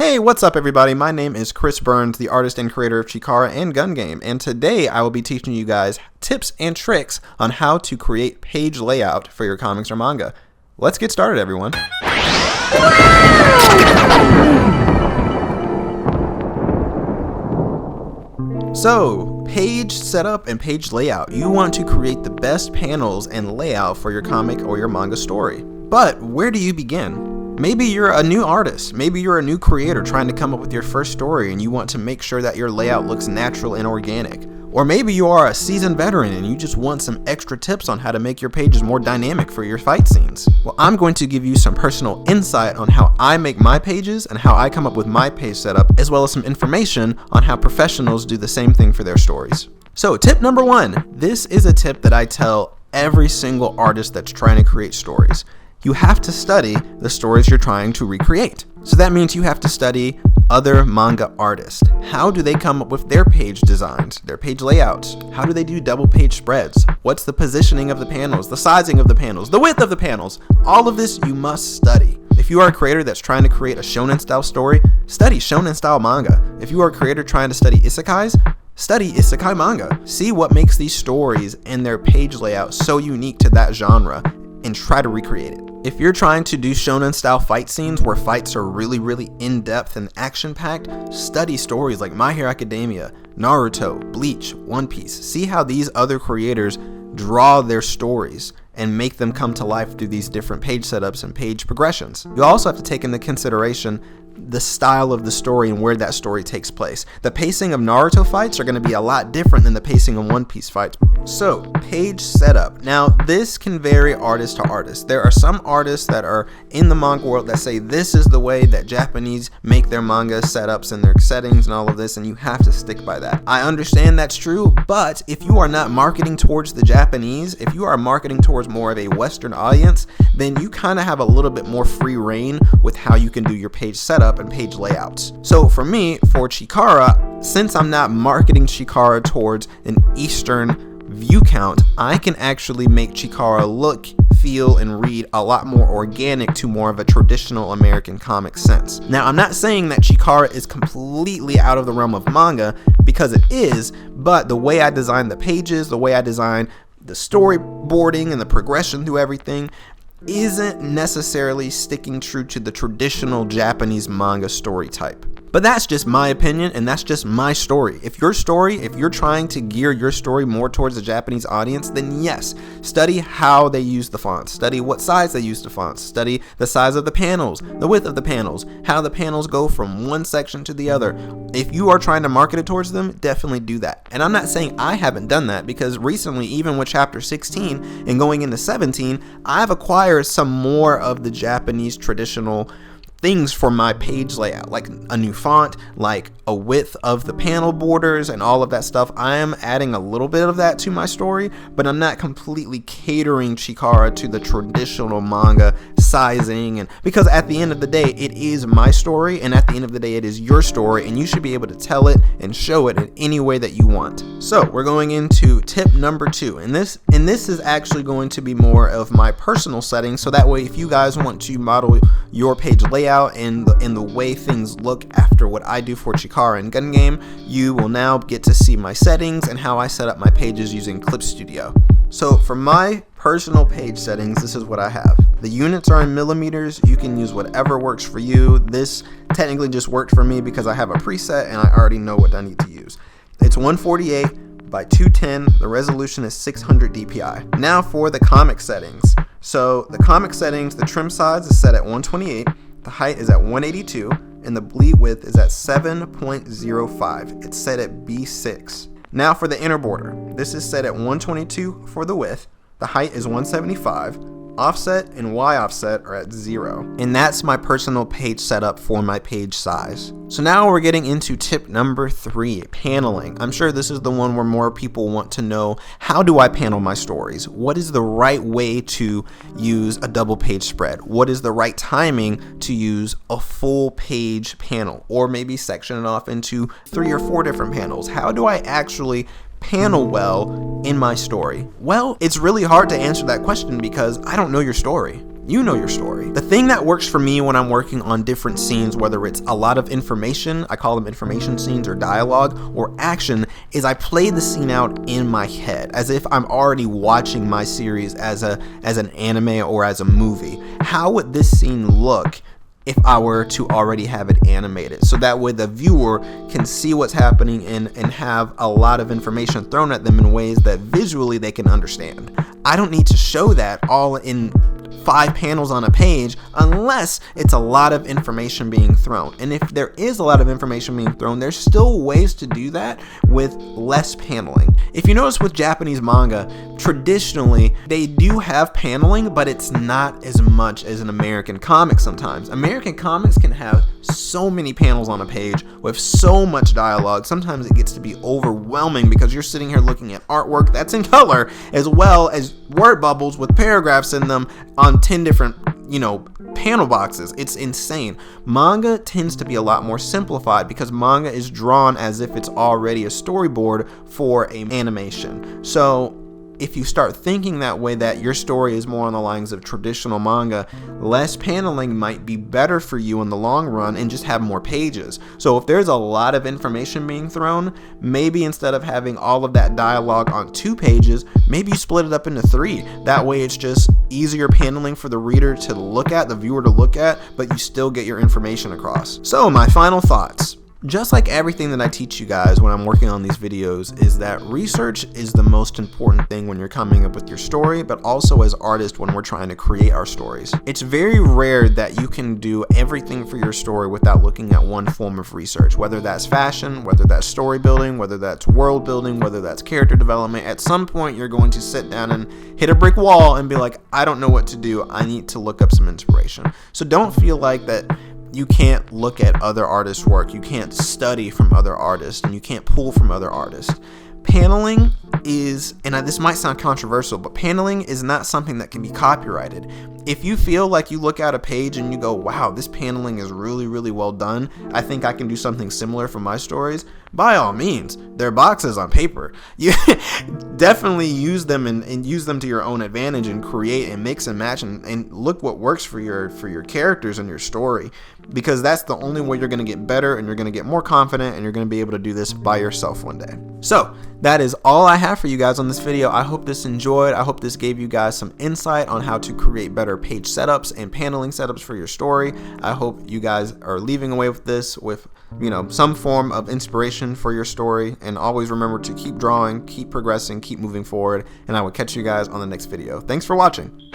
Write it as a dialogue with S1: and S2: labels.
S1: Hey, what's up everybody? My name is Chris Burns, the artist and creator of Chikara and Gun Game, and today I will be teaching you guys tips and tricks on how to create page layout for your comics or manga. Let's get started, everyone. So, page setup and page layout. You want to create the best panels and layout for your comic or your manga story. But where do you begin? Maybe you're a new artist, maybe you're a new creator trying to come up with your first story and you want to make sure that your layout looks natural and organic. Or maybe you are a seasoned veteran and you just want some extra tips on how to make your pages more dynamic for your fight scenes. Well, I'm going to give you some personal insight on how I make my pages and how I come up with my page setup, as well as some information on how professionals do the same thing for their stories. So tip number one, this is a tip that I tell every single artist that's trying to create stories. You have to study the stories you're trying to recreate. So that means you have to study other manga artists. How do they come up with their page designs, their page layouts? How do they do double page spreads? What's the positioning of the panels, the sizing of the panels, the width of the panels? All of this you must study. If you are a creator that's trying to create a shonen style story, study shonen style manga. If you are a creator trying to study isekais, study isekai manga. See what makes these stories and their page layout so unique to that genre and try to recreate it. If you're trying to do shonen style fight scenes where fights are really in-depth and action-packed, study stories like My Hero Academia, Naruto, Bleach, One Piece. See how these other creators draw their stories and make them come to life through these different page setups and page progressions. You also have to take into consideration the style of the story and where that story takes place. The pacing of Naruto fights are going to be a lot different than the pacing of One Piece fights. So, page setup. Now, this can vary artist to artist. There are some artists that are in the manga world that say this is the way that Japanese make their manga setups and their settings and all of this, and you have to stick by that. I understand that's true, but if you are not marketing towards the Japanese, if you are marketing towards more of a Western audience, then you kind of have a little bit more free reign with how you can do your page setup and page layouts. So for me, for Chikara, since I'm not marketing Chikara towards an Eastern view count, I can actually make Chikara look, feel, and read a lot more organic to more of a traditional American comic sense. Now, I'm not saying that Chikara is completely out of the realm of manga, because it is, but the way I design the pages, the way I design the storyboarding and the progression through everything isn't necessarily sticking true to the traditional Japanese manga story type. But that's just my opinion, and that's just my story. If you're trying to gear your story more towards the Japanese audience, then yes, study how they use the fonts, study what size they use the fonts, study the size of the panels, the width of the panels, how the panels go from one section to the other. If you are trying to market it towards them, definitely do that. And I'm not saying I haven't done that, because recently, even with chapter 16 and going into 17, I've acquired some more of the Japanese traditional things for my page layout, like a new font, like a width of the panel borders and all of that stuff. I am adding a little bit of that to my story, but I'm not completely catering Chikara to the traditional manga sizing, and because at the end of the day, it is my story, and at the end of the day, it is your story, and you should be able to tell it and show it in any way that you want. So we're going into tip number 2, and this is actually going to be more of my personal settings, so that way if you guys want to model your page layout and the way things look after what I do for Chikara and Gun Game, you will now get to see my settings and how I set up my pages using Clip Studio. So for my personal page settings, this is what I have. The units are in millimeters. You can use whatever works for you. This technically just worked for me because I have a preset and I already know what I need to use. It's 148 by 210. The resolution is 600 dpi. Now for the comic settings. So the comic settings, the trim size is set at 128, the height is at 182, and the bleed width is at 7.05. It's set at B6. Now for the inner border, this is set at 122 for the width, the height is 175, offset and Y offset are at 0. And that's my personal page setup for my page size. So now we're getting into tip number 3, paneling. I'm sure this is the one where more people want to know, how do I panel my stories? What is the right way to use a double page spread? What is the right timing to use a full page panel, or maybe section it off into 3 or 4 different panels? How do I actually panel well in my story? Well, it's really hard to answer that question because I don't know your story. You know your story. The thing that works for me when I'm working on different scenes, whether it's a lot of information, I call them information scenes, or dialogue, or action, is I play the scene out in my head as if I'm already watching my series as an anime or as a movie. How would this scene look if I were to already have it animated? So that way the viewer can see what's happening and have a lot of information thrown at them in ways that visually they can understand. I don't need to show that all in 5 panels on a page unless it's a lot of information being thrown. And if there is a lot of information being thrown, there's still ways to do that with less paneling. If you notice with Japanese manga, traditionally they do have paneling, but it's not as much as an American comic sometimes. American comics can have so many panels on a page with so much dialogue. Sometimes it gets to be overwhelming because you're sitting here looking at artwork that's in color as well as word bubbles with paragraphs in them on 10 different, panel boxes. It's insane. Manga tends to be a lot more simplified because manga is drawn as if it's already a storyboard for an animation. So if you start thinking that way, that your story is more on the lines of traditional manga, less paneling might be better for you in the long run and just have more pages. So if there's a lot of information being thrown, maybe instead of having all of that dialogue on 2 pages, maybe you split it up into 3. That way it's just easier paneling for the reader to look at, the viewer to look at, but you still get your information across. So my final thoughts. Just like everything that I teach you guys when I'm working on these videos, is that research is the most important thing when you're coming up with your story, but also as artists when we're trying to create our stories. It's very rare that you can do everything for your story without looking at one form of research, whether that's fashion, whether that's story building, whether that's world building, whether that's character development. At some point, you're going to sit down and hit a brick wall and be like, I don't know what to do. I need to look up some inspiration. So don't feel like that you can't look at other artists' work, you can't study from other artists, and you can't pull from other artists. Paneling is, and this might sound controversial, but paneling is not something that can be copyrighted. If you feel like you look at a page and you go, wow, this paneling is really, really well done, I think I can do something similar for my stories, by all means, they're boxes on paper. You definitely use them and use them to your own advantage and create and mix and match and look what works for your characters and your story, because that's the only way you're going to get better and you're going to get more confident and you're going to be able to do this by yourself one day. So that is all I have for you guys on this video. I hope this enjoyed. I hope this gave you guys some insight on how to create better page setups and paneling setups for your story. I hope you guys are leaving away with this with some form of inspiration for your story, and always remember to keep drawing, keep progressing, keep moving forward, and I will catch you guys on the next video. Thanks for watching.